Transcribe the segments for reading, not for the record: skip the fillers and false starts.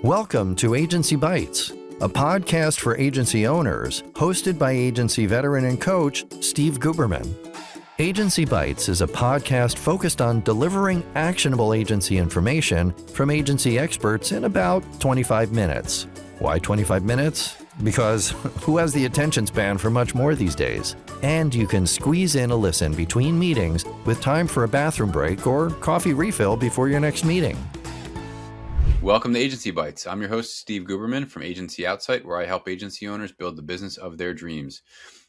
Welcome to Agency Bytes, a podcast for agency owners, hosted by agency veteran and coach Steve Guberman. Agency Bytes is a podcast focused on delivering actionable agency information from agency experts in about 25 minutes. Why 25 minutes? Because who has the attention span for much more these days? And you can squeeze in a listen between meetings with time for a bathroom break or coffee refill before your next meeting. Welcome to Agency Bytes. I'm your host, Steve Guberman from Agency Outsight, where I help agency owners build the business of their dreams.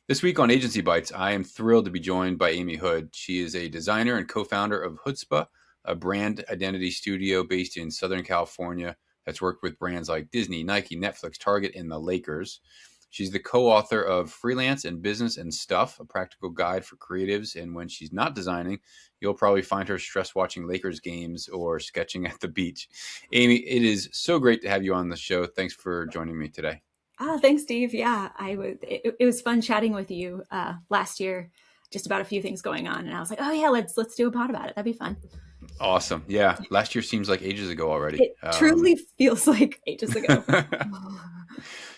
This week on Agency Bytes, I am thrilled to be joined by Amy Hood. She is a designer and co-founder of Hoodzpah, a brand identity studio based in Southern California that's worked with brands like Disney, Nike, Netflix, Target, and the Lakers. She's the co-author of Freelance and Business and Stuff, a practical guide for creatives. And when she's not designing, you'll probably find her stress watching Lakers games or sketching at the beach. Amy, it is so great to have you on the show. Thanks for joining me today. Thanks, Steve. Yeah, it was fun chatting with you last year, just about a few things going on. And I was like, oh yeah, let's do a pod about it. That'd be fun. Awesome. Yeah. Last year seems like ages ago already. It truly feels like ages ago.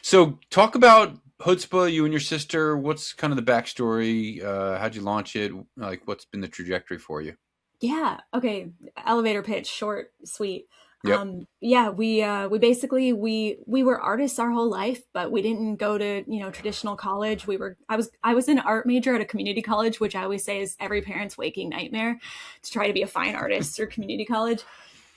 So talk about Hoodzpah, you and your sister. What's kind of the backstory? How'd you launch it? Like, what's been the trajectory for you? Yeah. Okay. Elevator pitch, short, sweet. Yep. We basically, we were artists our whole life, but we didn't go to, traditional college. I was an art major at a community college, which I always say is every parent's waking nightmare to try to be a fine artist through community college.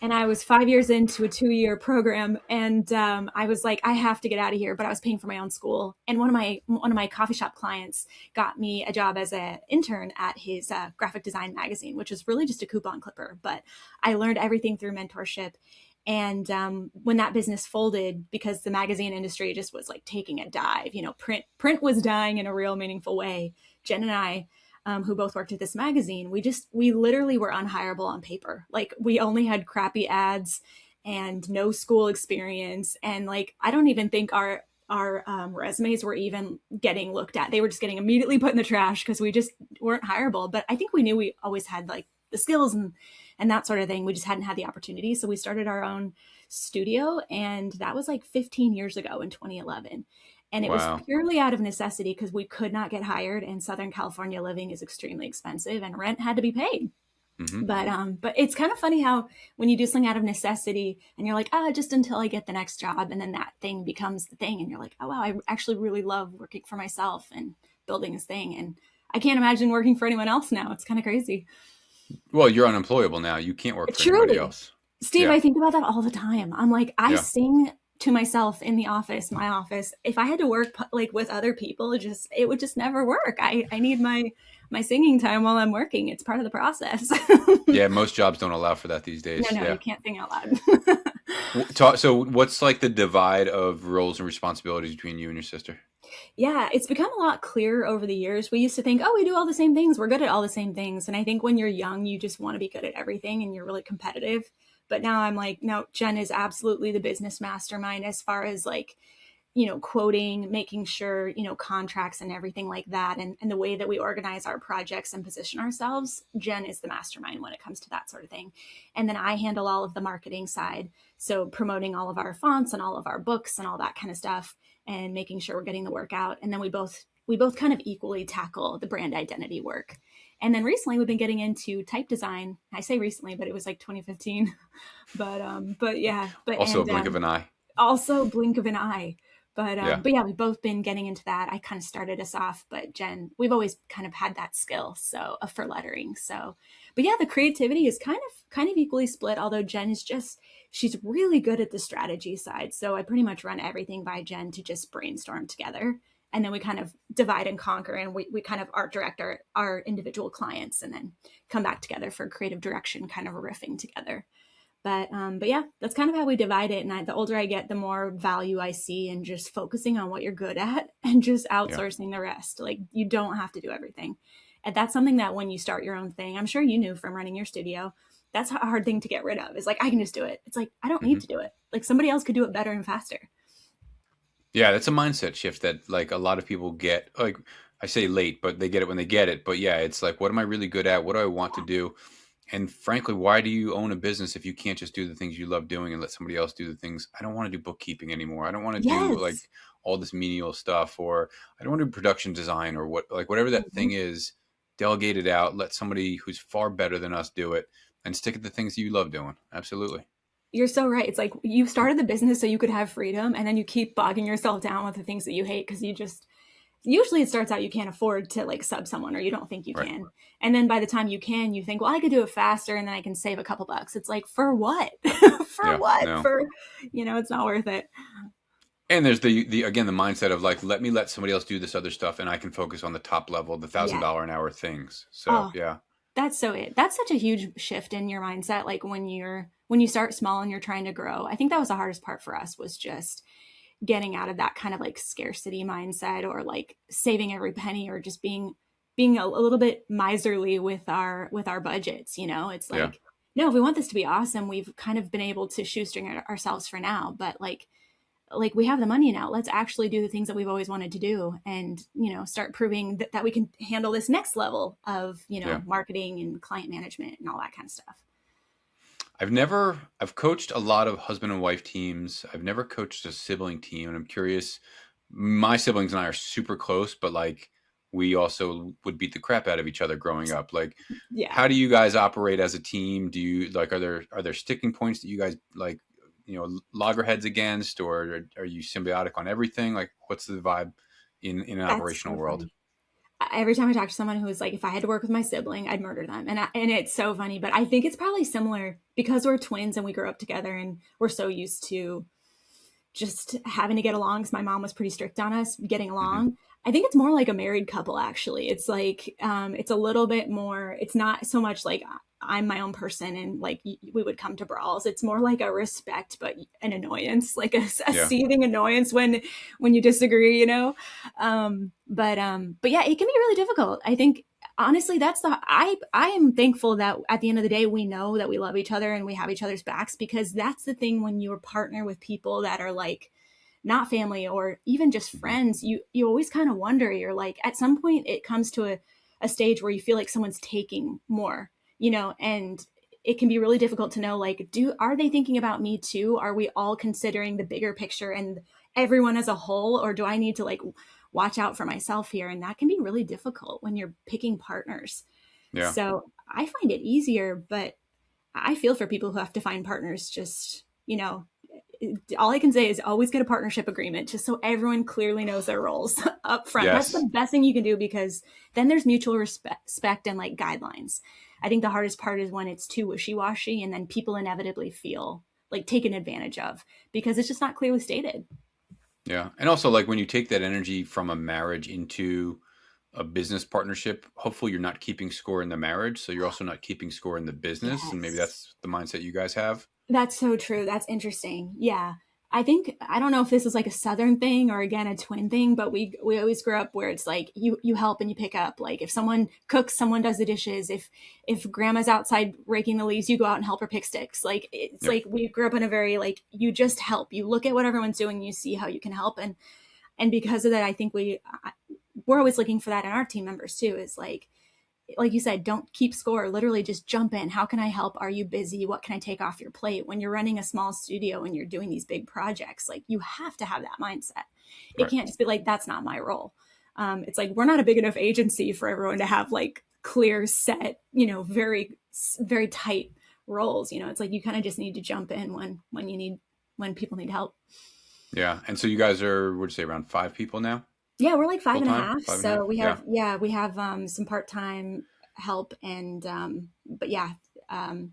And I was 5 years into a 2-year program, and I was like, I have to get out of here. But I was paying for my own school. And one of my coffee shop clients got me a job as an intern at his graphic design magazine, which is really just a coupon clipper. But I learned everything through mentorship. And when that business folded, because the magazine industry just was like taking a dive, print was dying in a real meaningful way. Jen and I, who both worked at this magazine, we literally were unhireable on paper. Like, we only had crappy ads and no school experience. And like, I don't even think our resumes were even getting looked at. They were just getting immediately put in the trash because we just weren't hireable. But I think we knew we always had like the skills and that sort of thing. We just hadn't had the opportunity. So we started our own studio, and that was like 15 years ago in 2011. And it was purely out of necessity because we could not get hired, and Southern California living is extremely expensive and rent had to be paid. Mm-hmm. But it's kind of funny how when you do something out of necessity and you're like, just until I get the next job, and then that thing becomes the thing, and you're like, oh wow, I actually really love working for myself and building this thing. And I can't imagine working for anyone else now. It's kind of crazy. Well, you're unemployable now. You can't work for anybody else. Steve, yeah. I think about that all the time. I'm like, I sing to myself in the office, my office. If I had to work like with other people, it would just never work. I need my singing time while I'm working. It's part of the process. Yeah, most jobs don't allow for that these days. No, you can't sing out loud. So what's like the divide of roles and responsibilities between you and your sister? Yeah, it's become a lot clearer over the years. We used to think, we do all the same things. We're good at all the same things. And I think when you're young, you just want to be good at everything and you're really competitive. But now I'm like, no, Jen is absolutely the business mastermind as far as like, quoting, making sure, contracts and everything like that. And the way that we organize our projects and position ourselves, Jen is the mastermind when it comes to that sort of thing. And then I handle all of the marketing side. So promoting all of our fonts and all of our books and all that kind of stuff and making sure we're getting the work out. And then we both kind of equally tackle the brand identity work. And then recently we've been getting into type design. I say recently, but it was like 2015. But yeah. Also a blink of an eye. Also blink of an eye. But yeah, we've both been getting into that. I kind of started us off, but Jen, we've always kind of had that skill for lettering. So, but yeah, the creativity is kind of equally split. Although Jen is she's really good at the strategy side. So I pretty much run everything by Jen to just brainstorm together. And then we kind of divide and conquer, and we kind of art direct our individual clients and then come back together for creative direction, kind of riffing together. But yeah, that's kind of how we divide it. And the older I get, the more value I see in just focusing on what you're good at and just outsourcing the rest. Like, you don't have to do everything. And that's something that when you start your own thing, I'm sure you knew from running your studio, that's a hard thing to get rid of. It's like, I can just do it. It's like, I don't need to do it. Like, somebody else could do it better and faster. Yeah, that's a mindset shift that like a lot of people get. Like, I say late, but they get it when they get it. But yeah, it's like, what am I really good at? What do I want to do? And frankly, why do you own a business if you can't just do the things you love doing and let somebody else do the things? I don't want to do bookkeeping anymore. I don't want to do like Yes. all this menial stuff, or I don't want to do production design, or whatever that Mhm. thing is, delegate it out, let somebody who's far better than us do it, and stick at the things you love doing. Absolutely. You're so right. It's like you started the business so you could have freedom, and then you keep bogging yourself down with the things that you hate because you just usually it starts out you can't afford to like sub someone or you don't think you Right. can. And then by the time you can, you think, well, I could do it faster and then I can save a couple bucks. It's like, for what? For Yeah. what? No. For, it's not worth it. And there's the again the mindset of like, let somebody else do this other stuff, and I can focus on the top level, the Yeah. $1,000 an hour things. So Oh, yeah. that's so it. That's such a huge shift in your mindset. Like when you start small and you're trying to grow. I think that was the hardest part for us was just getting out of that kind of like scarcity mindset or like saving every penny or just being a little bit miserly with our budgets. It's Yeah. like, no, if we want this to be awesome, we've kind of been able to shoestring ourselves for now, but like we have the money now, let's actually do the things that we've always wanted to do and start proving that we can handle this next level of Yeah. marketing and client management and all that kind of stuff. I've coached a lot of husband and wife teams. I've never coached a sibling team. And I'm curious, my siblings and I are super close, but like we also would beat the crap out of each other growing up. Like, Yeah. how do you guys operate as a team? Do you like, are there sticking points that you guys like, loggerheads against, or are you symbiotic on everything? Like, what's the vibe in an That's operational so world? funny. Every time I talk to someone who was like, if I had to work with my sibling, I'd murder them. And it's so funny, but I think it's probably similar because we're twins and we grew up together and we're so used to just having to get along because my mom was pretty strict on us getting Hmm. along. I think it's more like a married couple, actually. It's like, it's a little bit more, it's not so much like I'm my own person and like we would come to brawls. It's more like a respect, but an annoyance, like a Yeah. seething annoyance when you disagree, but yeah, it can be really difficult. I think honestly I am thankful that at the end of the day we know that we love each other and we have each other's backs, because that's the thing when you're partner with people that are like not family or even just Hmm. friends, you always kind of wonder, you're like at some point it comes to a stage where you feel like someone's taking more, and it can be really difficult to know, like, are they thinking about me too? Are we all considering the bigger picture and everyone as a whole, or do I need to like watch out for myself here? And that can be really difficult when you're picking partners. Yeah. So I find it easier, but I feel for people who have to find partners. Just, all I can say is always get a partnership agreement just so everyone clearly knows their roles up front. That's Yes. the best thing you can do, because then there's mutual respect and like guidelines. I think the hardest part is when it's too wishy-washy and then people inevitably feel like taken advantage of because it's just not clearly stated. Yeah. And also, like, when you take that energy from a marriage into a business partnership, hopefully you're not keeping score in the marriage. So you're also not keeping score in the business. And maybe Yes. that's the mindset you guys have. That's so true. That's interesting. Yeah. I don't know if this is like a Southern thing or again a twin thing, but we always grew up where it's like you help and you pick up. Like if someone cooks, someone does the dishes. If grandma's outside raking the leaves, you go out and help her pick sticks. Like it's Yep. like we grew up in a very like you just help. You look at what everyone's doing, you see how you can help, and because of that, I think we're always looking for that in our team members too. Is like you said, don't keep score. Literally just jump in. How can I help? Are you busy? What can I take off your plate? When you're running a small studio and you're doing these big projects, like you have to have that mindset. It Right. can't just be like, that's not my role. It's like, we're not a big enough agency for everyone to have like clear set, very, very tight roles. It's like, you kind of just need to jump in when people need help. Yeah. And so you guys are, would you say, around 5 people now? Yeah, we're like five Full and a time? half. Five and a half? So we Yeah. have, some part-time help and, but yeah, um,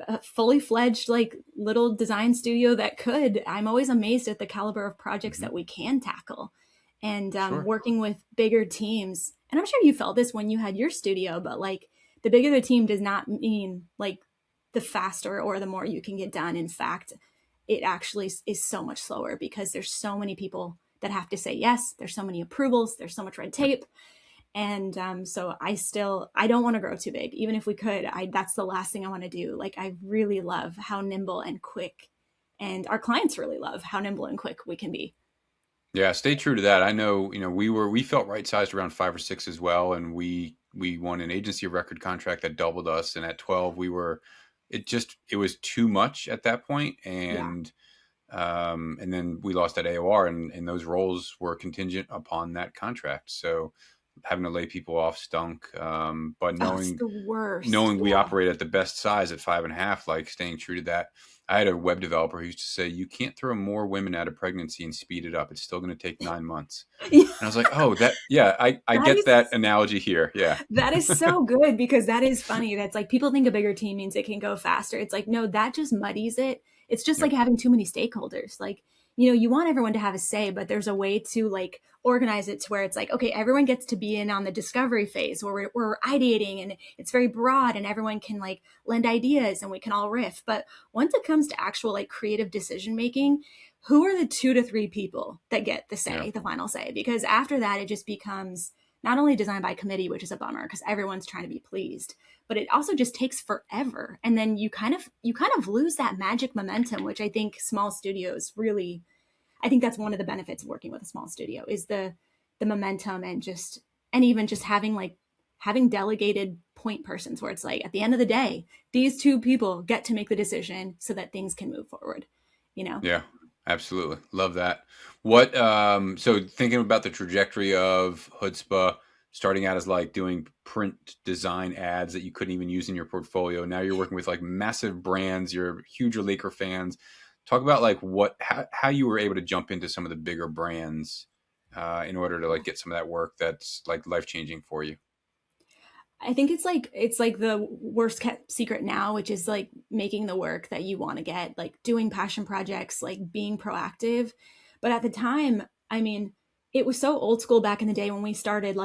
a fully fledged like little design studio that I'm always amazed at the caliber of projects Hmm. that we can tackle and, Sure. working with bigger teams. And I'm sure you felt this when you had your studio, but like the bigger the team does not mean like the faster or the more you can get done. In fact, it actually is so much slower because there's so many people that have to say yes. There's so many approvals. There's so much red Yep. tape. And so I don't want to grow too big. Even if we could, that's the last thing I want to do. Like, I really love how nimble and quick, and our clients really love how nimble and quick we can be. Yeah. Stay true to that. I know, we felt right sized around 5 or 6 as well. And we we won an agency of record contract that doubled us. And at 12, it was too much at that point. Yeah. And then we lost at AOR, and those roles were contingent upon that contract. So having to lay people off stunk. But Oh, it's the worst. knowing we Yeah. operate at the best size at 5.5, like staying true to that. I had a web developer who used to say, you can't throw more women out of pregnancy and speed it up. It's still going to take 9 months. Yeah. And I was like, oh, I get that analogy here. Yeah. That is so good, because that is funny. That's like, people think a bigger team means it can go faster. It's like, no, that just muddies it. It's just like having too many stakeholders. Like, you want everyone to have a say, but there's a way to like organize it to where it's like, okay, everyone gets to be in on the discovery phase where we're ideating, and it's very broad and everyone can like lend ideas and we can all riff. But once it comes to actual like creative decision making, who are the 2 to 3 people that get the say, the final say? Because after that, it just becomes not only designed by committee, which is a bummer because everyone's trying to be pleased, but it also just takes forever. And then you kind of lose that magic momentum, which I think small studios really, I think that's one of the benefits of working with a small studio is the momentum, and even just having delegated point persons where it's like, at the end of the day, these 2 people get to make the decision so that things can move forward, Yeah, absolutely. Love that. So thinking about the trajectory of Hoodzpah, starting out as like doing print design ads that you couldn't even use in your portfolio. Now you're working with like massive brands. You're huge Laker fans. Talk about like how you were able to jump into some of the bigger brands in order to like get some of that work that's like life-changing for you. I think it's like the worst kept secret now, which is like making the work that you want to get, like doing passion projects, like being proactive. But at the time, I mean, it was so old school back in the day when we started,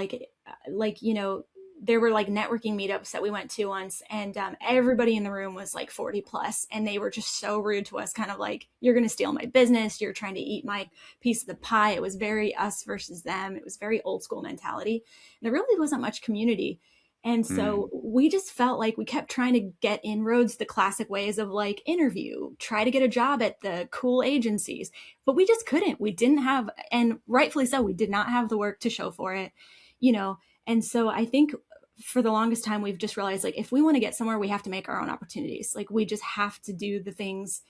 there were like networking meetups that we went to once, and everybody in the room was like 40 plus, and they were just so rude to us, kind of like, you're going to steal my business. You're trying to eat my piece of the pie. It was very us versus them. It was very old school mentality. And there really wasn't much community. And so we just felt like we kept trying to get inroads the classic ways of like interview, try to get a job at the cool agencies, but we just couldn't. We didn't have, and rightfully so, we did not have the work to show for it, And so I think for the longest time, we've just realized like, if we want to get somewhere, we have to make our own opportunities. Like we just have to do the things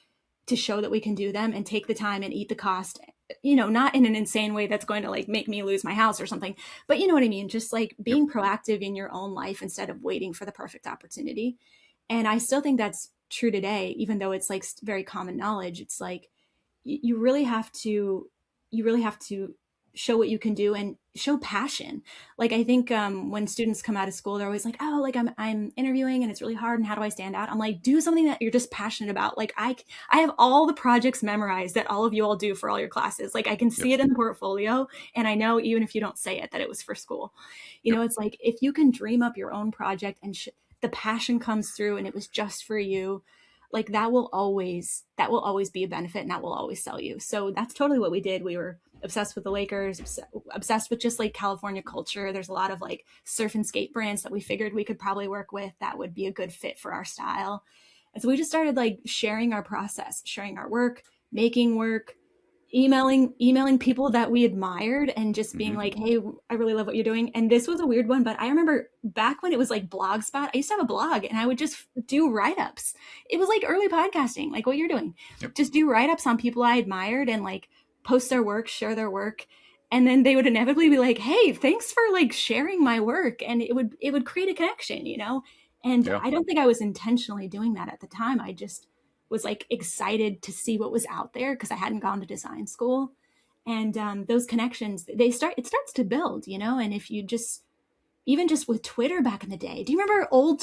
to show that we can do them and take the time and eat the cost, not in an insane way that's going to like make me lose my house or something, but you know what I mean? Just like being proactive in your own life instead of waiting for the perfect opportunity. And I still think that's true today, even though it's like very common knowledge. It's like, you really have to show what you can do and show passion. Like I think when students come out of school, they're always like, oh, like I'm interviewing and it's really hard, and how do I stand out? I'm like, do something that you're just passionate about. Like I have all the projects memorized that all of you all do for all your classes. Like I can see it in the portfolio, and I know even if you don't say it that it was for school. It's like, if you can dream up your own project and the passion comes through and it was just for you, like that will always be a benefit, and that will always sell you. So that's totally what we did. We were obsessed with the Lakers, obsessed with just like California culture. There's a lot of like surf and skate brands that we figured we could probably work with that would be a good fit for our style. And so we just started like sharing our process, sharing our work, making work, emailing people that we admired, and just being like, hey, I really love what you're doing. And this was a weird one, but I remember back when it was like Blogspot, I used to have a blog and I would just do write-ups. It was like early podcasting, like what you're doing. Just do write-ups on people I admired and like post their work, share their work. And then they would inevitably be like, hey, thanks for like sharing my work. And it would create a connection, And I don't think I was intentionally doing that at the time. I just was like excited to see what was out there because I hadn't gone to design school. And those connections, it starts to build, And if you just, even just with Twitter back in the day, do you remember old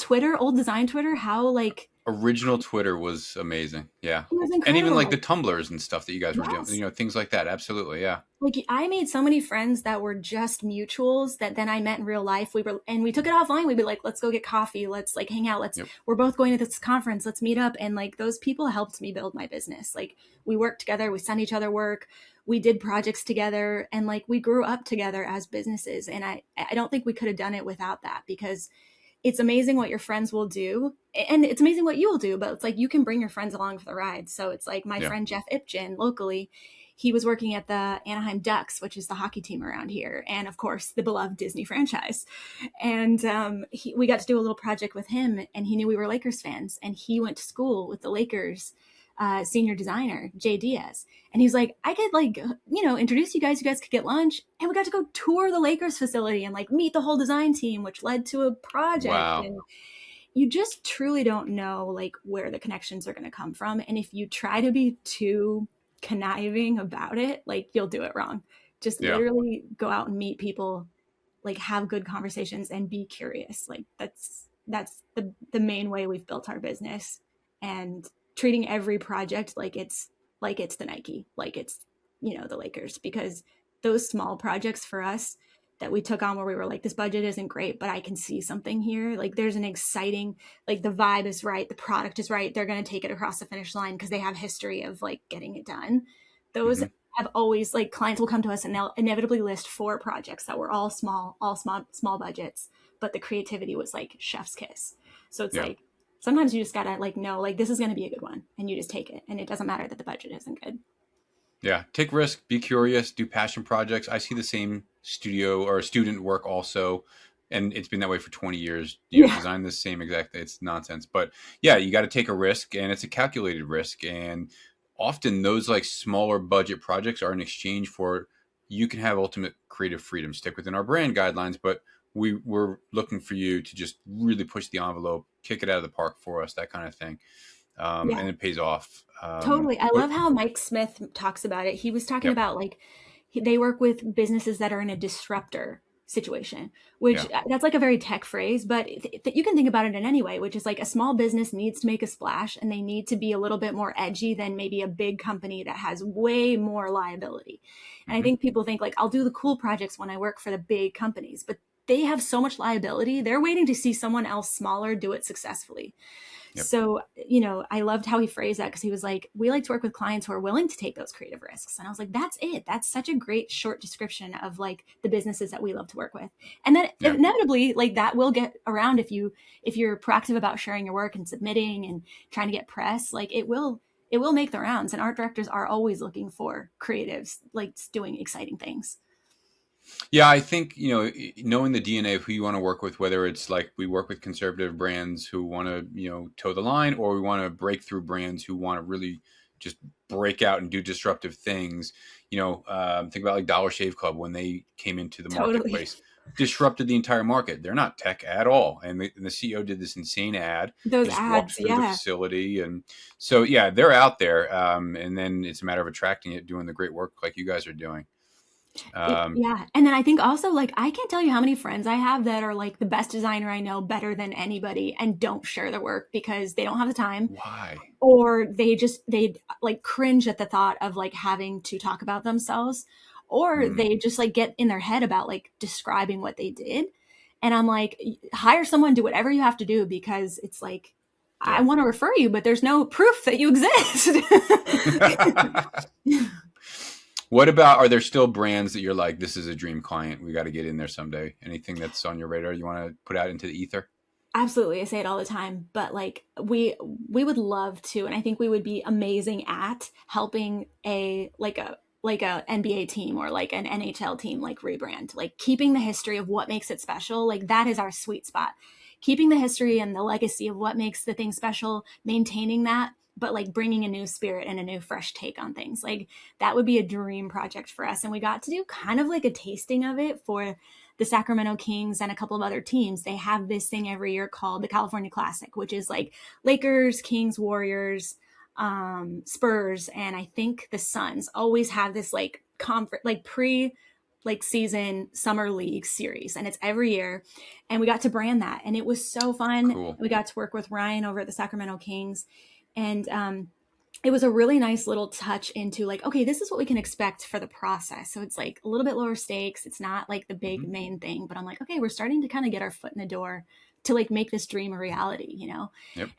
design Twitter? How like original Twitter was amazing. Yeah. It was incredible. And even like the Tumblrs and stuff that you guys were doing, things like that. Absolutely. Yeah. Like I made so many friends that were just mutuals that then I met in real life. We took it offline. We'd be like, let's go get coffee. Let's like hang out. We're both going to this conference. Let's meet up. And like those people helped me build my business. Like we worked together. We sent each other work. We did projects together, and like we grew up together as businesses. And I don't think we could have done it without that, because it's amazing what your friends will do, and it's amazing what you will do, but it's like you can bring your friends along for the ride. So it's like my friend Jeff Ipchen locally, he was working at the Anaheim Ducks, which is the hockey team around here, and of course the beloved Disney franchise. And we got to do a little project with him, and he knew we were Lakers fans, and he went to school with the Lakers senior designer, Jay Diaz. And he's like, I could introduce you guys could get lunch. And we got to go tour the Lakers facility and like meet the whole design team, which led to a project. Wow. And you just truly don't know like where the connections are going to come from. And if you try to be too conniving about it, like you'll do it wrong. Just literally go out and meet people, like have good conversations and be curious. Like that's the main way we've built our business, and treating every project like it's the Nike, like it's, the Lakers, because those small projects for us that we took on where we were like, this budget isn't great, but I can see something here. Like there's an exciting, like the vibe is right. The product is right. They're going to take it across the finish line because they have history of like getting it done. Those have always, like, clients will come to us and they'll inevitably list 4 projects that were all small budgets, but the creativity was like chef's kiss. So it's like, sometimes you just gotta like know, like, this is going to be a good one, and you just take it, and it doesn't matter that the budget isn't good. Yeah. Take risk, be curious, do passion projects. I see the same studio or student work also, and it's been that way for 20 years. You design the same exact, it's nonsense. But yeah, you got to take a risk, and it's a calculated risk. And often those like smaller budget projects are in exchange for, you can have ultimate creative freedom, stick within our brand guidelines, but we're looking for you to just really push the envelope, kick it out of the park for us, that kind of thing. And it pays off. Totally. I love how Mike Smith talks about it. He was talking about like, they work with businesses that are in a disruptor situation, which that's like a very tech phrase, but you can think about it in any way, which is like a small business needs to make a splash, and they need to be a little bit more edgy than maybe a big company that has way more liability. And I think people think like, I'll do the cool projects when I work for the big companies, but they have so much liability. They're waiting to see someone else smaller do it successfully. So, I loved how he phrased that, because he was like, we like to work with clients who are willing to take those creative risks. And I was like, that's it. That's such a great short description of like the businesses that we love to work with. And then inevitably, like, that will get around if you're proactive about sharing your work and submitting and trying to get press. Like it will make the rounds, and art directors are always looking for creatives like doing exciting things. Yeah, I think, knowing the DNA of who you want to work with, whether it's like we work with conservative brands who want to, toe the line, or we want to break through brands who want to really just break out and do disruptive things. Think about like Dollar Shave Club when they came into the marketplace, disrupted the entire market. They're not tech at all. And the CEO did this insane ad. Those just ads, walked through the facility. And so, they're out there. And then it's a matter of attracting it, doing the great work like you guys are doing. And then I think also, like, I can't tell you how many friends I have that are like the best designer I know, better than anybody, and don't share their work because they don't have the time. Why? Or they like cringe at the thought of like having to talk about themselves, or they just like get in their head about like describing what they did. And I'm like, hire someone, do whatever you have to do, because it's like, I want to refer you, but there's no proof that you exist. What about, are there still brands that you're like, this is a dream client, we got to get in there someday? Anything that's on your radar you want to put out into the ether? Absolutely. I say it all the time, but like we would love to, and I think we would be amazing at helping a NBA team or like an NHL team, like rebrand, like keeping the history of what makes it special. Like that is our sweet spot. Keeping the history and the legacy of what makes the thing special, maintaining that, but like bringing a new spirit and a new fresh take on things. Like that would be a dream project for us. And we got to do kind of like a tasting of it for the Sacramento Kings and a couple of other teams. They have this thing every year called the California Classic, which is like Lakers, Kings, Warriors, Spurs, and I think the Suns always have this like season summer league series, and it's every year, and we got to brand that, and it was so fun. Cool. We got to work with Ryan over at the Sacramento Kings, and it was a really nice little touch into like, okay, this is what we can expect for the process. So it's like a little bit lower stakes. It's not like the big main thing, but I'm like, okay, we're starting to kind of get our foot in the door to like make this dream a reality,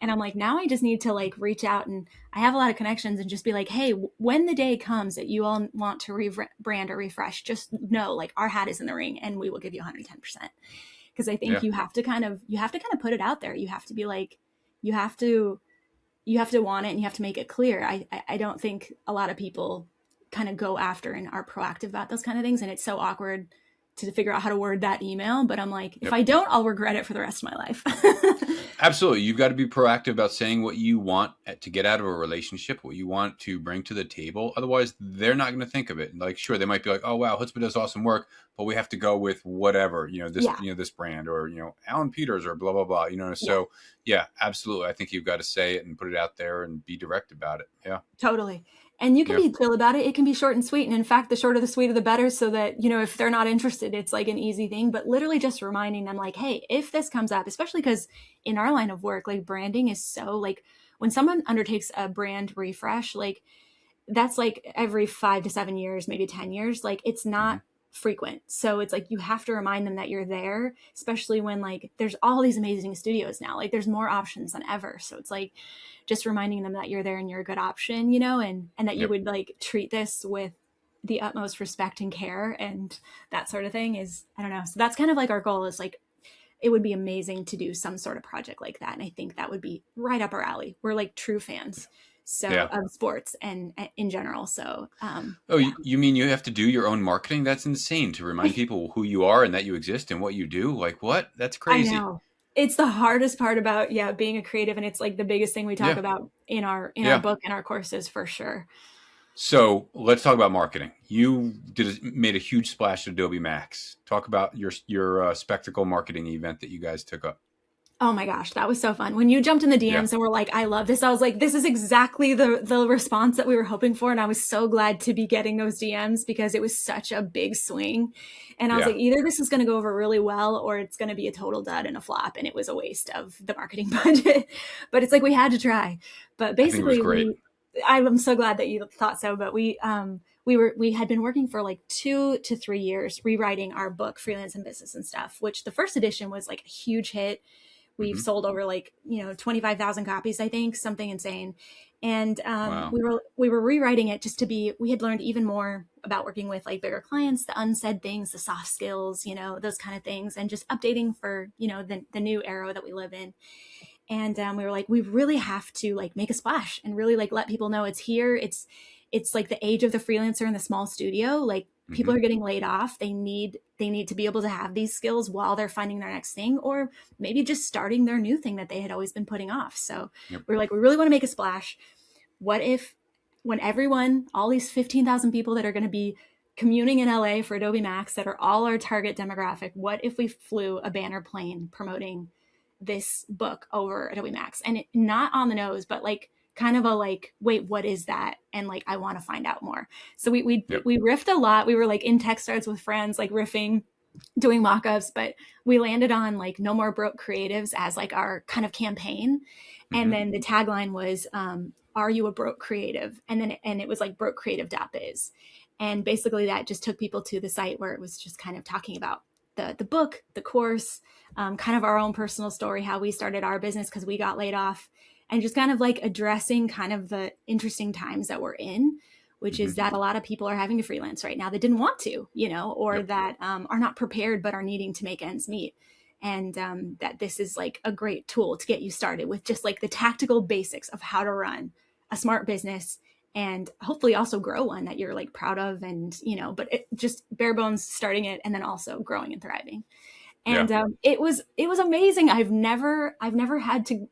And I'm like, now I just need to like reach out, and I have a lot of connections, and just be like, hey, when the day comes that you all want to rebrand or refresh, just know like our hat is in the ring, and we will give you 110%. Because because I think Yeah. you have to kind of put it out there. You have to be like, you have to want it, and you have to make it clear. I don't think a lot of people kind of go after and are proactive about those kind of things. And it's so awkward to figure out how to word that email. But I'm like, if I don't, I'll regret it for the rest of my life. Absolutely. You've got to be proactive about saying what you want to get out of a relationship, what you want to bring to the table. Otherwise, they're not going to think of it. Like, sure, they might be like, oh, wow, Hoodzpah does awesome work, but we have to go with whatever, this brand, or, Alan Peters, or blah, blah, blah, So yeah, absolutely. I think you've got to say it and put it out there and be direct about it. Yeah, totally. And you can be chill about it. It can be short and sweet. And in fact, the shorter, the sweeter, the better, so that, if they're not interested, it's like an easy thing. But literally just reminding them, like, hey, if this comes up, especially because in our line of work, like, branding is so, like, when someone undertakes a brand refresh, like, that's like every 5 to 7 years, maybe 10 years, like, it's not frequent. So it's like, you have to remind them that you're there, especially when, like, there's all these amazing studios now, like, there's more options than ever. So it's like, just reminding them that you're there and you're a good option, and that you would, like, treat this with the utmost respect and care, and that sort of thing is, I don't know. So that's kind of like our goal, is like, it would be amazing to do some sort of project like that. And I think that would be right up our alley. We're like true fans. Of sports and in general. So, you mean you have to do your own marketing? That's insane, to remind people who you are and that you exist and what you do. Like, what? That's crazy. I know. It's the hardest part about, being a creative. And it's like the biggest thing we talk about in our book and our courses, for sure. So let's talk about marketing. You made a huge splash at Adobe MAX. Talk about your spectacle marketing event that you guys took up. Oh my gosh, that was so fun. When you jumped in the DMs and were like, I love this, I was like, this is exactly the response that we were hoping for. And I was so glad to be getting those DMs, because it was such a big swing. And I was like, either this is going to go over really well, or it's going to be a total dud and a flop. And it was a waste of the marketing budget. But it's like, we had to try. But basically, I'm so glad that you thought so. But we had been working for like 2 to 3 years rewriting our book, Freelance and Business and Stuff, which the first edition was like a huge hit. We've sold over 25,000 copies, I think, something insane. And we were rewriting it just to be, we had learned even more about working with like bigger clients, the unsaid things, the soft skills, those kind of things, and just updating for, the new era that we live in. And we were like, we really have to like make a splash and really like let people know it's here. It's like the age of the freelancer in the small studio. Like, people are getting laid off. They need to be able to have these skills while they're finding their next thing, or maybe just starting their new thing that they had always been putting off. So we're like, we really want to make a splash. What if, when all these 15,000 people that are going to be commuting in LA for Adobe MAX, that are all our target demographic, what if we flew a banner plane promoting this book over Adobe MAX? And not on the nose, but like, kind of a like, wait, what is that? And like, I want to find out more. So we riffed a lot. We were like in text threads with friends, like riffing, doing mock-ups, but we landed on like No More Broke Creatives as like our kind of campaign. And then the tagline was, are you a broke creative? And it was like brokecreative.biz. And basically that just took people to the site, where it was just kind of talking about the book, the course, kind of our own personal story, how we started our business because we got laid off, and just kind of like addressing kind of the interesting times that we're in, which is that a lot of people are having to freelance right now that didn't want to, or that are not prepared but are needing to make ends meet. And that this is like a great tool to get you started with just like the tactical basics of how to run a smart business, and hopefully also grow one that you're like proud of, and, but it just bare bones starting it and then also growing and thriving. And it was amazing. I've never had to,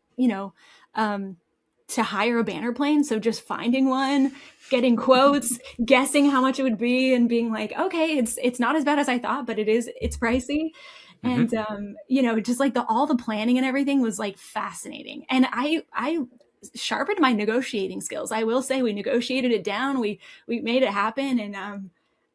to hire a banner plane. So just finding one, getting quotes, guessing how much it would be, and being like, okay, it's not as bad as I thought, but it's pricey. And, just like all the planning and everything was like fascinating. And I sharpened my negotiating skills. I will say we negotiated it down. We made it happen. And,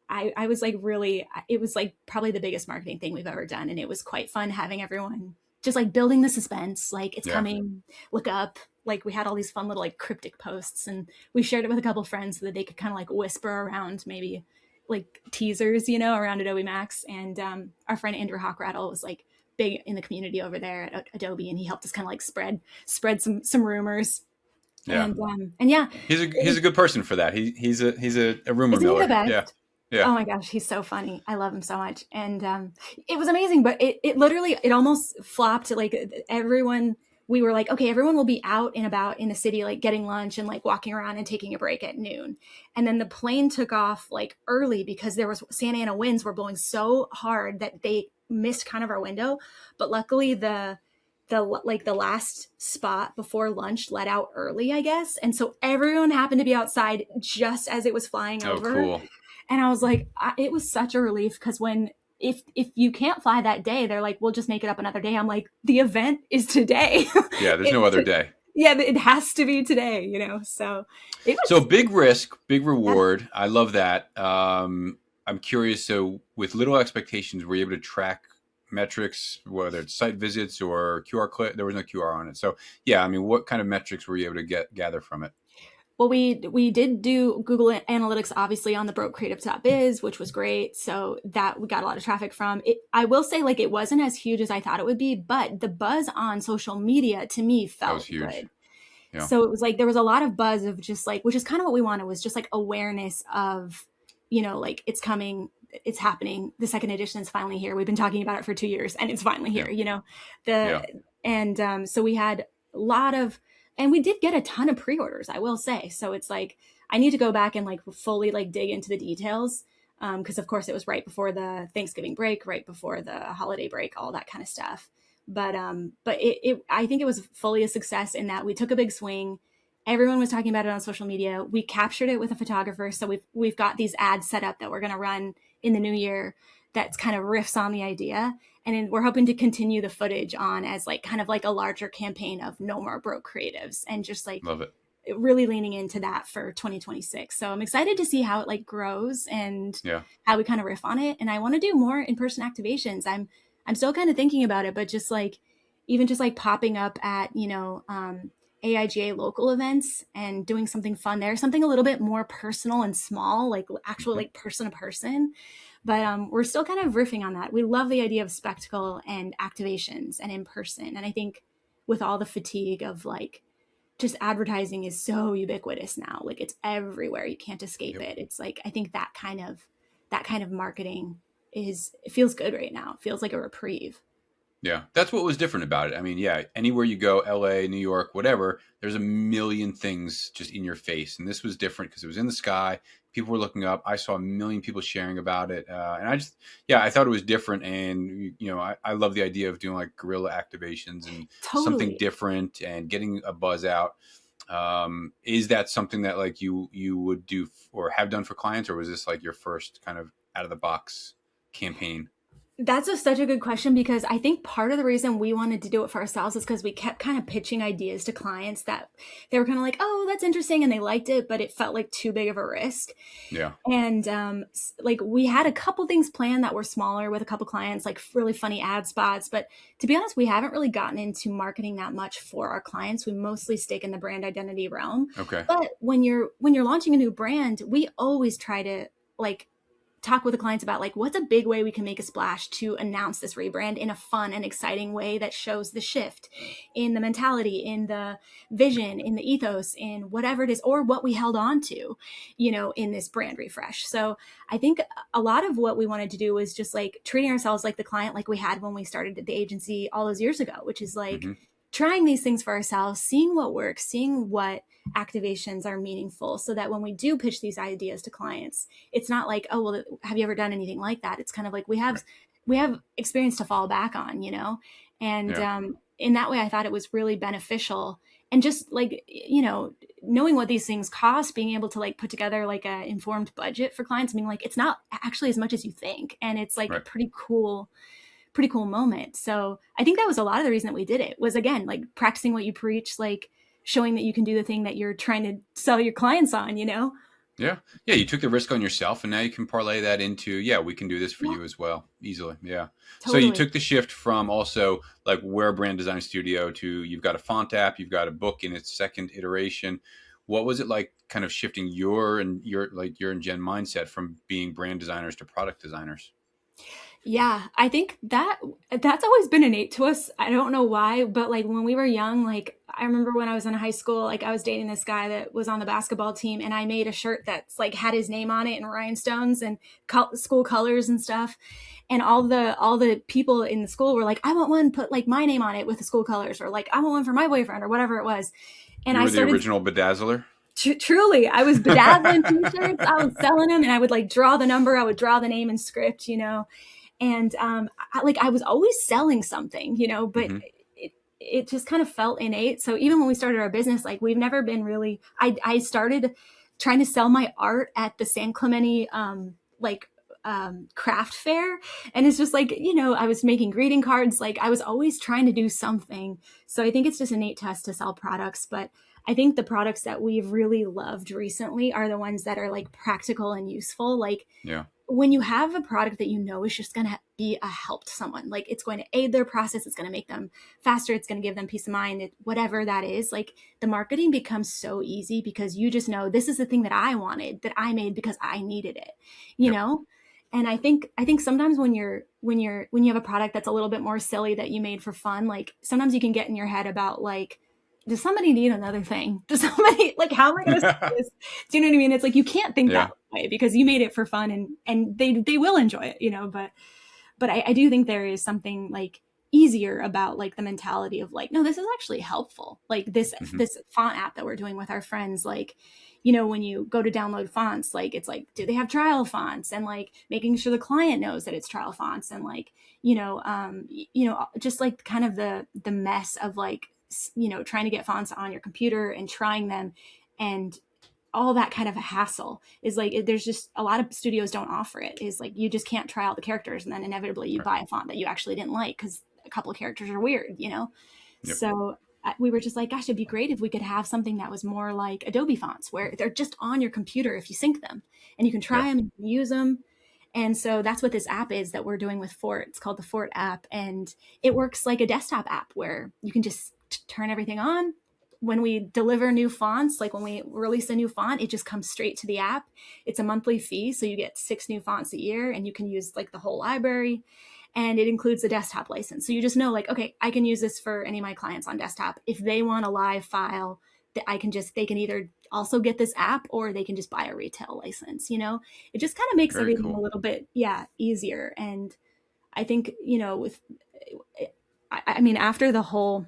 I was like, really, it was like probably the biggest marketing thing we've ever done. And it was quite fun having everyone just like building the suspense, like it's coming, look up. Like we had all these fun little like cryptic posts, and we shared it with a couple of friends so that they could kind of like whisper around maybe like teasers, around Adobe MAX. And our friend Andrew Hockrattle was like big in the community over there at Adobe, and he helped us kind of like spread some rumors. Yeah. And yeah, he's a good person for that. He's a rumor miller. The best? Yeah. Oh my gosh, he's so funny. I love him so much. And it was amazing, but it literally, it almost flopped. Like everyone, we were like, okay, everyone will be out and about in the city, like getting lunch and like walking around and taking a break at noon. And then the plane took off like early because there was Santa Ana winds were blowing so hard that they missed kind of our window. But luckily the last spot before lunch let out early, I guess. And so everyone happened to be outside just as it was flying Oh, over. cool. And I was like, it was such a relief because if you can't fly that day, they're like, we'll just make it up another day. I'm like, the event is today. Yeah, there's no other day. Yeah, it has to be today, So it was So big risk, big reward. I love that. I'm curious. So with little expectations, were you able to track metrics, whether it's site visits or QR click? There was no QR on it. So yeah, I mean, what kind of metrics were you able to gather from it? Well, we did do Google Analytics, obviously, on the brokecreative.biz, which was great. So that we got a lot of traffic from it. I will say, like, it wasn't as huge as I thought it would be, but the buzz on social media to me felt good. Yeah. So it was like there was a lot of buzz of just like, which is kind of what we wanted, was just like awareness of, like it's coming, it's happening. The second edition is finally here. We've been talking about it for 2 years, and it's finally here. So we had a lot of. And we did get a ton of pre-orders, I will say. So it's like, I need to go back and like fully like dig into the details. Because of course it was right before the Thanksgiving break, right before the holiday break, all that kind of stuff. But I think it was fully a success in that we took a big swing. Everyone was talking about it on social media. We captured it with a photographer. So we've got these ads set up that we're going to run in the new year that's kind of riffs on the idea. And we're hoping to continue the footage on as like kind of like a larger campaign of no more broke creatives, and just like Love it. Really leaning into that for 2026. So I'm excited to see how it like grows and how we kind of riff on it. And I want to do more in-person activations. I'm still kind of thinking about it, but just like even just like popping up at, AIGA local events and doing something fun there, something a little bit more personal and small, like actual like person to person. But we're still kind of riffing on that. We love the idea of spectacle and activations and in person. And I think with all the fatigue of like just advertising is so ubiquitous now, like it's everywhere. You can't escape it. It's like, I think that kind of marketing it feels good right now. It feels like a reprieve. Yeah, that's what was different about it. I mean, yeah, anywhere you go, LA, New York, whatever, there's a million things just in your face. And this was different because it was in the sky. People were looking up. I saw a million people sharing about it. And I thought it was different. And, I love the idea of doing like guerrilla activations and something different and getting a buzz out. Is that something that like you would do or have done for clients, or was this like your first kind of out of the box campaign? That's such a good question, because I think part of the reason we wanted to do it for ourselves is because we kept kind of pitching ideas to clients that they were kind of like, oh, that's interesting. And they liked it, but it felt like too big of a risk. Yeah. And like we had a couple things planned that were smaller with a couple clients, like really funny ad spots. But to be honest, we haven't really gotten into marketing that much for our clients. We mostly stick in the brand identity realm. Okay. But when you're launching a new brand, we always try to like talk with the clients about like what's a big way we can make a splash to announce this rebrand in a fun and exciting way that shows the shift in the mentality, in the vision, in the ethos, in whatever it is, or what we held on to, in this brand refresh. So I think a lot of what we wanted to do was just like treating ourselves like the client like we had when we started the agency all those years ago, which is like trying these things for ourselves, seeing what works, seeing what activations are meaningful, so that when we do pitch these ideas to clients, it's not like, oh, well, have you ever done anything like that? It's kind of like we have experience to fall back on, and in that way, I thought it was really beneficial. And just like, knowing what these things cost, being able to like put together like a informed budget for clients, I mean, like it's not actually as much as you think. And it's like a pretty cool moment. So I think that was a lot of the reason that we did it, was again, like practicing what you preach, like showing that you can do the thing that you're trying to sell your clients on, Yeah. Yeah. You took the risk on yourself, and now you can parlay that into, we can do this for you as well. Easily. Yeah. Totally. So you took the shift from also like we're a brand design studio to you've got a font app, you've got a book in its second iteration. What was it like kind of shifting your and Jen mindset from being brand designers to product designers? Yeah, I think that's always been innate to us. I don't know why, but like when we were young, like I remember when I was in high school, like I was dating this guy that was on the basketball team, and I made a shirt that's like had his name on it and rhinestones and school colors and stuff. And all the people in the school were like, I want one, put like my name on it with the school colors, or like I want one for my boyfriend or whatever it was. And You I were the started original bedazzler. truly, I was bedazzling t-shirts. I was selling them, and I would like draw the number. I would draw the name in script, and I was always selling something, but Hmm. it just kind of felt innate. So even when we started our business, like we've never been really, I started trying to sell my art at the San Clemente, like, craft fair. And it's just like, I was making greeting cards. Like I was always trying to do something. So I think it's just innate to us to sell products. But I think the products that we've really loved recently are the ones that are like practical and useful. Like Yeah. when you have a product that is just going to be a help to someone, like it's going to aid their process, it's going to make them faster, it's going to give them peace of mind, whatever that is, like the marketing becomes so easy because you just know this is the thing that I wanted, that I made because I needed it, you Yep. know? And I think sometimes when you have a product that's a little bit more silly that you made for fun, like sometimes you can get in your head about like, does somebody need another thing? Does somebody like, how am I going to sell this? Do you know what I mean? It's like, you can't think Yeah. that way because you made it for fun and they will enjoy it, but I do think there is something like easier about like the mentality of like, no, this is actually helpful. Like this, Hmm. this font app that we're doing with our friends, like, when you go to download fonts, like it's like, do they have trial fonts, and like making sure the client knows that it's trial fonts, and like, just like kind of the mess of like, trying to get fonts on your computer and trying them, and all that kind of a hassle is like, there's just a lot of studios don't offer it, is like you just can't try out the characters, and then inevitably you Right. buy a font that you actually didn't like because a couple of characters are weird. Yep. So we were just like, gosh, it'd be great if we could have something that was more like Adobe fonts where they're just on your computer if you sync them, and you can try Yeah. them and use them. And so that's what this app is that we're doing with Fort. It's called the Fort app, and it works like a desktop app where you can just turn everything on. When we deliver new fonts, like when we release a new font, it just comes straight to the app. It's a monthly fee, so you get 6 new fonts a year, and you can use like the whole library, and it includes a desktop license. So you just know like, okay, I can use this for any of my clients on desktop. If they want a live file, that they can either also get this app, or they can just buy a retail license. It just kind of makes Very everything a cool. little bit, yeah, easier. And I think, with, I mean, after the whole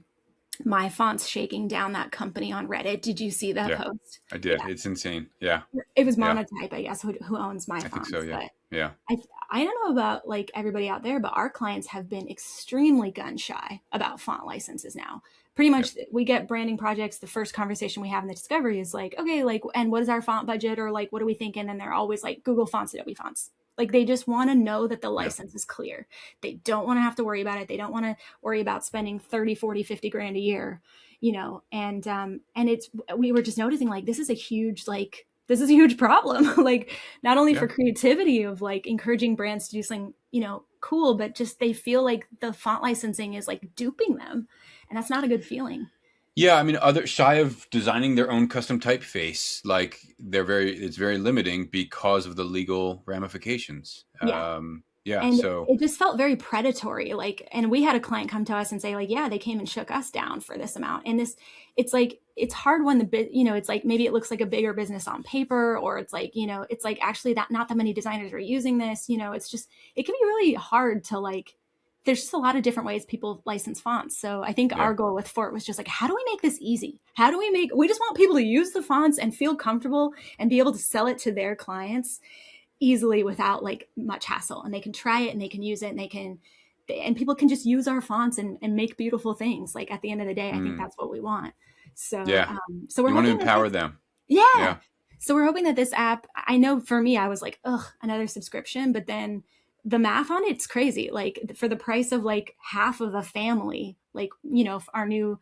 my fonts shaking down that company on Reddit, did you see that Yeah, post? I did. Yeah, It's insane. Yeah. it was Yeah. Monotype, I guess, who owns my I think so. fonts. Yeah. But Yeah. I I don't know about like everybody out there, but our clients have been extremely gun shy about font licenses now. Pretty Yep. much, we get branding projects. The first conversation we have in the discovery is like, okay, like, and what is our font budget, or like, what are we thinking? And they're always like, Google Fonts, Adobe Fonts. Like they just want to know that the Yeah. license is clear. They don't want to have to worry about it. They don't want to worry about spending 30, 40, 50 grand a year, and it's, we were just noticing like, this is a huge problem. Like not only Yeah. for creativity of like encouraging brands to do something, cool, but just they feel like the font licensing is like duping them. And that's not a good feeling. Yeah, I mean, other shy of designing their own custom typeface, like it's very limiting because of the legal ramifications. Yeah. Yeah, And so it just felt very predatory. Like, and we had a client come to us and say like, yeah, they came and shook us down for this amount. And it's like, it's hard when it's like, maybe it looks like a bigger business on paper, or it's like, it's like actually that not that many designers are using this, it's just, it can be really hard to like, there's just a lot of different ways people license fonts. So I think yeah, our goal with Fort was just like, how do we make this easy? We just want people to use the fonts and feel comfortable and be able to sell it to their clients easily without like much hassle, and they can try it and they can use it, and people can just use our fonts and make beautiful things. Like at the end of the day, I think mm, that's what we want. So, yeah. so we're You want to hoping that empower them. yeah. Yeah, So we're hoping that this app, I know for me, I was like, ugh, another subscription, but then the math on it's crazy. Like for the price of like half of a family, like, our new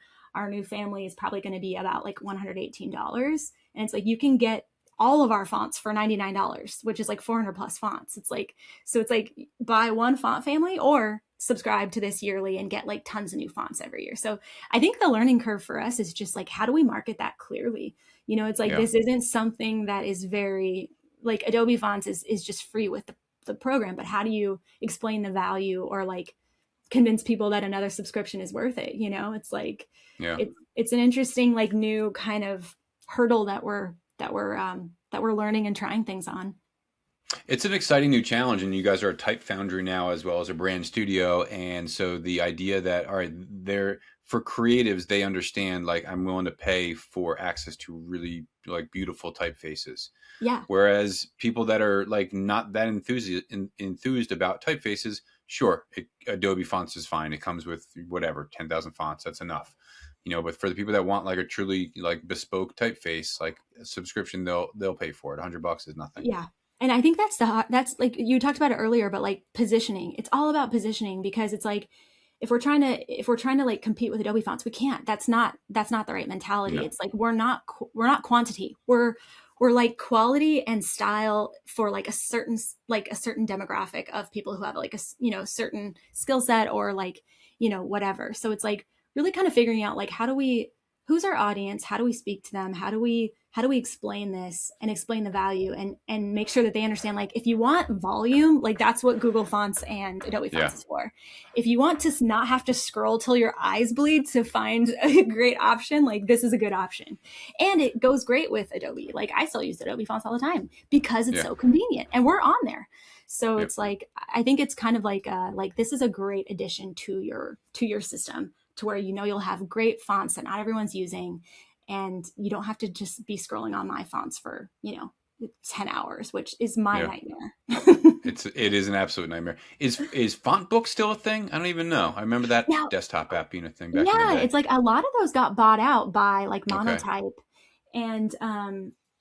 family is probably going to be about like $118. And it's like, you can get all of our fonts for $99, which is like 400 plus fonts. It's like, so it's like buy one font family or subscribe to this yearly and get like tons of new fonts every year. So I think the learning curve for us is just like, how do we market that clearly? It's like, yeah, this isn't something that is very like Adobe Fonts is just free with the program, but how do you explain the value or like convince people that another subscription is worth it? You know, it's like, Yeah. it's an interesting, like new kind of hurdle that we're learning and trying things on. It's an exciting new challenge, and you guys are a type foundry now as well as a brand studio. And so the idea that, all right, they're for creatives, they understand like I'm willing to pay for access to really like beautiful typefaces. Yeah. Whereas people that are like not that enthused about typefaces, sure, Adobe fonts is fine. It comes with whatever 10,000 fonts. That's enough, But for the people that want like a truly like bespoke typeface, like a subscription, they'll pay for it. $100 is nothing. Yeah. And I think that's like you talked about it earlier, but like positioning, it's all about positioning, because it's like, if we're trying to like compete with Adobe fonts, we can't. That's not the right mentality. No. It's like, we're not quantity. We're like quality and style for like a certain demographic of people who have like a certain skill set or like, whatever. So it's like really kind of figuring out like, who's our audience? How do we speak to them? How do we explain this and explain the value and make sure that they understand, like, if you want volume, like that's what Google Fonts and Adobe Fonts is for. If you want to not have to scroll till your eyes bleed to find a great option, like this is a good option. And it goes great with Adobe. Like I still use Adobe Fonts all the time because it's so convenient and we're on there. So it's like, I think it's kind of like this is a great addition to your system, to where you'll have great fonts that not everyone's using, and you don't have to just be scrolling on my fonts for 10 hours, which is my nightmare. It is an absolute nightmare. Is Font Book still a thing? I don't even know. I remember that desktop app being a thing back in the day. It's like a lot of those got bought out by like Monotype, and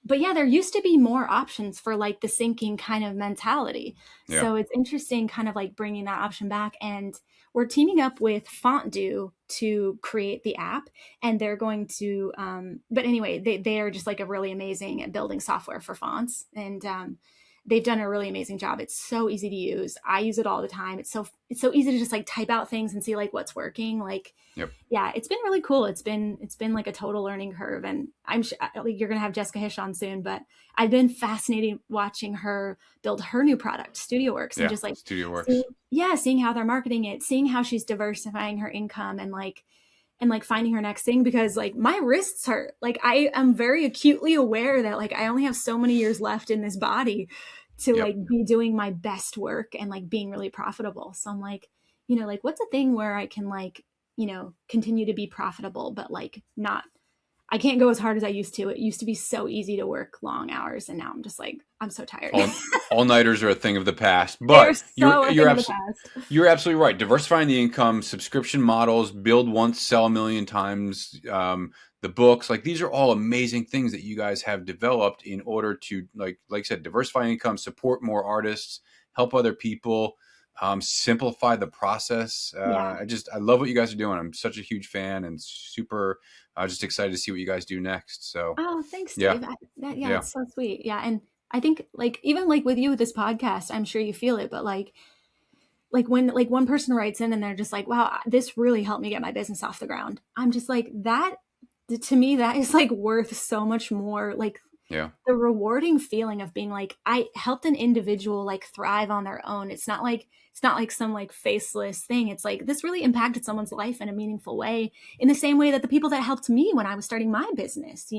but there used to be more options for like the syncing kind of mentality. So it's interesting kind of like bringing that option back, and we're teaming up with Fontdu to create the app, and they're going to, but anyway, they are just like a really amazing at building software for fonts, and they've done a really amazing job. It's so easy to use. I use it all the time. It's so easy to just like type out things and see like what's working. Like, it's been really cool. It's been like a total learning curve, and I'm sure like you're gonna have Jessica Hish on soon, but I've been fascinated watching her build her new product, StudioWorks, and just like StudioWorks. Seeing how they're marketing it, seeing how she's diversifying her income, and finding her next thing, because like my wrists hurt. Like I am very acutely aware that like I only have so many years left in this body to like be doing my best work and like being really profitable. So I'm like, like what's a thing where I can like, continue to be profitable, but like I can't go as hard as I used to. It used to be so easy to work long hours, and now I'm just like, I'm so tired. All-nighters are a thing of the past, but you're absolutely right. Diversifying the income, subscription models, build once, sell a million times, the books, like these are all amazing things that you guys have developed in order to, like I said, diversify income, support more artists, help other people, simplify the process. I love what you guys are doing. I'm such a huge fan and super just excited to see what you guys do next. So, thanks, Steve. It's so sweet. Yeah. And I think like, even like with you with this podcast, I'm sure you feel it, but like when like one person writes in and they're just like, wow, this really helped me get my business off the ground. I'm just like, that to me, that is like worth so much more. Like the rewarding feeling of being like, I helped an individual like thrive on their own. It's not like some like faceless thing. It's like, this really impacted someone's life in a meaningful way, in the same way that the people that helped me when I was starting my business,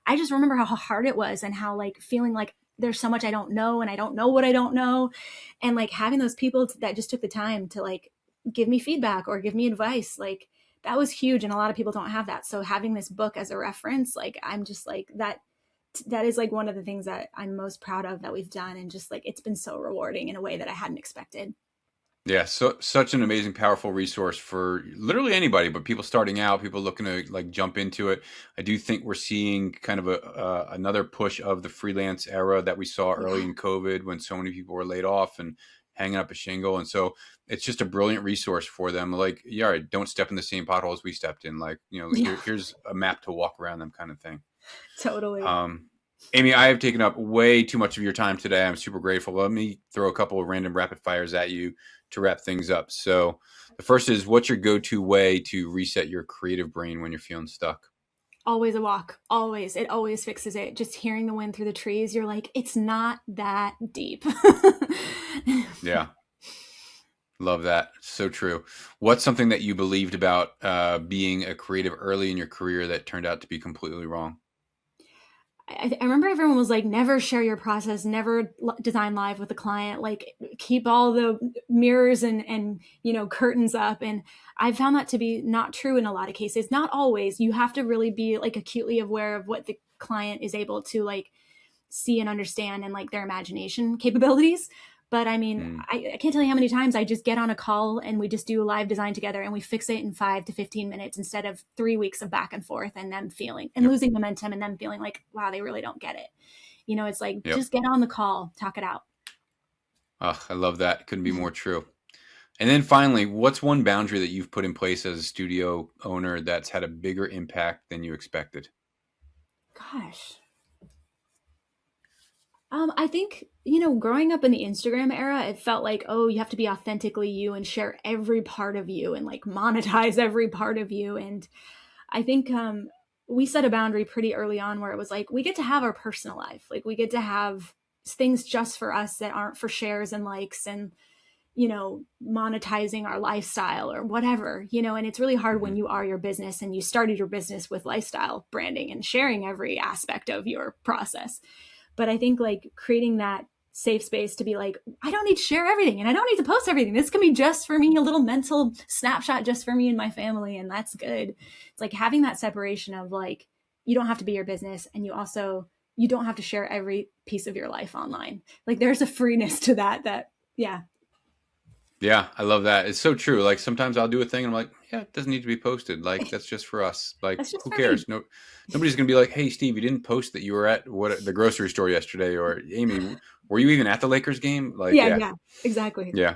I just remember how hard it was, and how like feeling like there's so much I don't know, and I don't know what I don't know. And like having those people that just took the time to like give me feedback or give me advice, like that was huge. And a lot of people don't have that. So having this book as a reference, like I'm just like that is like one of the things that I'm most proud of that we've done. And just like, it's been so rewarding in a way that I hadn't expected. Yeah. So such an amazing, powerful resource for literally anybody, but people starting out, people looking to like jump into it. I do think we're seeing kind of another push of the freelance era that we saw early in COVID, when so many people were laid off and hanging up a shingle. And so it's just a brilliant resource for them. Like, don't step in the same potholes we stepped in. Like, here's a map to walk around them, kind of thing. Totally. Amy, I have taken up way too much of your time today. I'm super grateful. Let me throw a couple of random rapid fires at you to wrap things up. So the first is, what's your go-to way to reset your creative brain when you're feeling stuck? always a walk. Always. It always fixes it. Just hearing the wind through the trees, you're like, it's not that deep. Yeah. Love that. So true. What's something that you believed about being a creative early in your career that turned out to be completely wrong? I remember everyone was like, never share your process, never design live with a client, like keep all the mirrors and curtains up. And I found that to be not true in a lot of cases. Not always. You have to really be like acutely aware of what the client is able to like see and understand and like their imagination capabilities. But I mean, I can't tell you how many times I just get on a call and we just do a live design together and we fix it in 5 to 15 minutes instead of 3 weeks of back and forth and them feeling and losing momentum and them feeling like, wow, they really don't get it. It's like, just get on the call, talk it out. Oh, I love that. Couldn't be more true. And then finally, what's one boundary that you've put in place as a studio owner that's had a bigger impact than you expected? Gosh. I think, growing up in the Instagram era, it felt like, oh, you have to be authentically you and share every part of you and like monetize every part of you. And I think we set a boundary pretty early on where it was like, we get to have our personal life. Like we get to have things just for us that aren't for shares and likes and, monetizing our lifestyle or whatever, and it's really hard when you are your business and you started your business with lifestyle branding and sharing every aspect of your process. But I think like creating that safe space to be like, I don't need to share everything and I don't need to post everything. This can be just for me, a little mental snapshot just for me and my family. And that's good. It's like having that separation of like, you don't have to be your business. And you don't have to share every piece of your life online. Like there's a freeness to that. Yeah. Yeah, I love that. It's so true. Like sometimes I'll do a thing and I'm like, yeah, it doesn't need to be posted. Like that's just for us. Like who cares? No, nobody's gonna be like, hey, Steve, you didn't post that you were at the grocery store yesterday, or Amy, were you even at the Lakers game? Like, yeah, exactly. Yeah.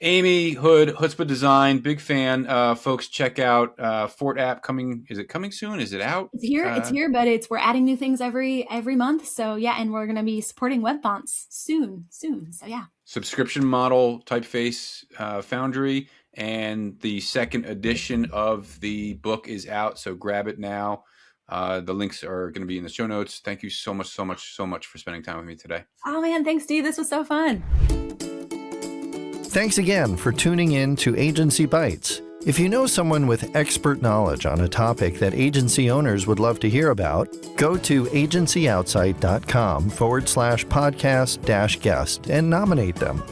Amy Hood, Hoodzpah Design, big fan. Folks, check out Fort app coming. Is it coming soon? Is it out? It's here, but we're adding new things every month. So yeah, and we're gonna be supporting web fonts soon. So yeah. Subscription model typeface Foundry, and the second edition of the book is out. So grab it now. The links are going to be in the show notes. Thank you so much for spending time with me today. Oh man, thanks, Steve. This was so fun. Thanks again for tuning in to Agency Bytes. If you know someone with expert knowledge on a topic that agency owners would love to hear about, go to agencyoutsight.com/podcast-guest and nominate them.